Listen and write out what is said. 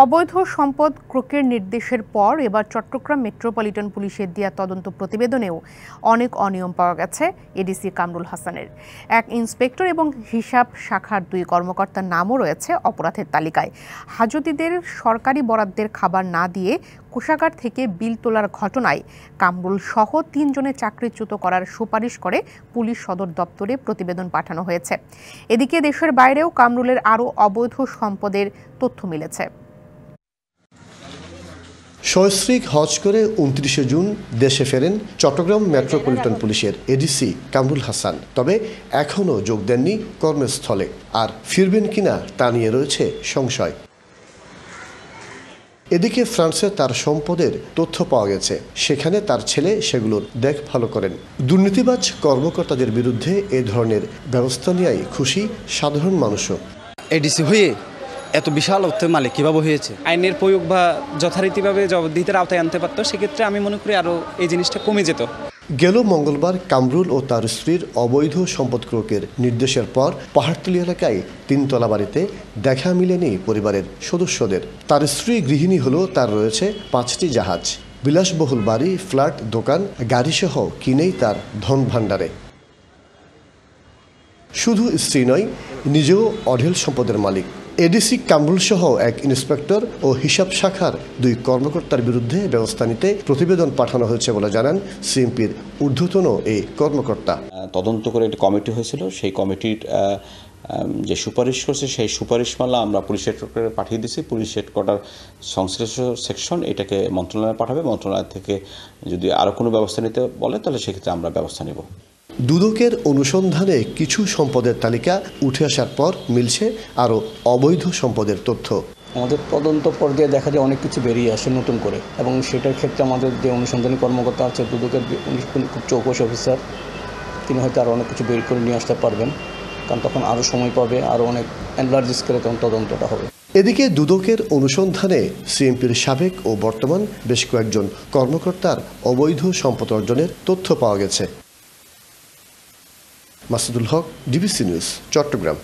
অবৈধ সম্পদ ক্রোকের নির্দেশের পর এবার চট্টগ্রাম মেট্রোপলিটন পুলিশের দেয়া তদন্ত প্রতিবেদনেও অনেক অনিয়ম পাওয়া গেছে এডিসি কামরুল হাসানের। এক ইন্সপেক্টর এবং হিসাব শাখার 2 কর্মকর্তার নামও রয়েছে অপরাধের তালিকায়। হাজতিদের সরকারি বরাদ্দের খাবার না দিয়ে কোষাগার থেকে বিল তোলার ঘটনায় কামরুল সহ 3 জনের চাকরিচ্যুত করার সুপারিশ করে পুলিশ সদর দপ্তরে প্রতিবেদন পাঠানো হয়েছে। এদিকে দেশের বাইরেও কামরুলের আরও অবৈধ সম্পদের তথ্য মিলেছে। সহস্রিক হজ করে 29শে জুন দেশে ফেরেন চট্টগ্রাম মেট্রোপলিটন পুলিশের এডিসি কামরুল হাসান। তবে এখনও যোগ দেননি কর্মস্থলে, আর ফিরবেন কিনা তা নিয়ে রয়েছে সংশয়। এদিকে ফ্রান্সে তার সম্পদের তথ্য পাওয়া গেছে, সেখানে তার ছেলে সেগুলোর দেখভাল করেন। দুর্নীতিবাজ কর্মকর্তাদের বিরুদ্ধে এ ধরনের ব্যবস্থা নিয়েই খুশি সাধারণ মানুষও। এডিসি হয়ে এত বিশাল অর্থের মালিক কীভাবে হয়েছে? আইনের প্রয়োগ বা যথারীতিভাবে জবাবদিহিতার আওতায় আনতে পারতো, সেক্ষেত্রে আমি মনে করি আরও এই জিনিসটা কমে যেত। গেল মঙ্গলবার কামরুল ও তার স্ত্রীর অবৈধ সম্পদ ক্রোকের নির্দেশের পর পাহাড়তলী এলাকায় 3 তলা বাড়িতে দেখা মিলেনি পরিবারের সদস্যদের। তার স্ত্রী গৃহিণী হলেও তার রয়েছে 5টি জাহাজ, বিলাসবহুল বাড়ি, ফ্ল্যাট, দোকান, গাড়িসহ কিনেই তার ধন ভাণ্ডারে। শুধু স্ত্রী নয়, নিজেও অঢেল সম্পদের মালিক। এডিসি কামরুল সহ এক ইন্সপেক্টর ও হিসাব শাখার 2 কর্মকর্তার বিরুদ্ধে ব্যবস্থা নিতে প্রতিবেদন পাঠানো হয়েছে বলে জানান সিএমপির ঊর্ধ্বতন এই কর্মকর্তা। তদন্ত করে একটি কমিটি হয়েছিল, সেই কমিটির যে সুপারিশ করছে সেই সুপারিশমালা আমরা পুলিশ হেডকোয়ার্টারে পাঠিয়ে দিয়েছি। পুলিশ হেডকোয়ার্টার সংশ্লিষ্ট সেকশন এটাকে মন্ত্রণালয়ে পাঠাবে। মন্ত্রণালয় থেকে যদি আরও কোনো ব্যবস্থা নিতে বলে তাহলে সেক্ষেত্রে আমরা ব্যবস্থা নেব। দুদকের অনুসন্ধানে কিছু সম্পদের তালিকা উঠে আসার পর মিলছে আরও অবৈধ সম্পদের তথ্য। আমাদের তদন্ত পর্যায়ে দেখা যায় অনেক কিছু বেরিয়ে আসে নতুন করে, এবং সেটার ক্ষেত্রে আমাদের যে অনুসন্ধানী কর্মকর্তা আছে দুদকের চৌকস অফিসার, তিনি হয়তো আরও অনেক কিছু বের করে নিয়ে আসতে পারবেন, কারণ তখন আরও সময় পাবে, আরও অনেক এনলার্জ স্কেলে তখন তদন্তটা হবে। এদিকে দুদকের অনুসন্ধানে সিএমপির সাবেক ও বর্তমান বেশ কয়েকজন কর্মকর্তার অবৈধ সম্পদ অর্জনের তথ্য পাওয়া গেছে। মাসুদুল হক, ডিবিসি নিউজ, চট্টগ্রাম।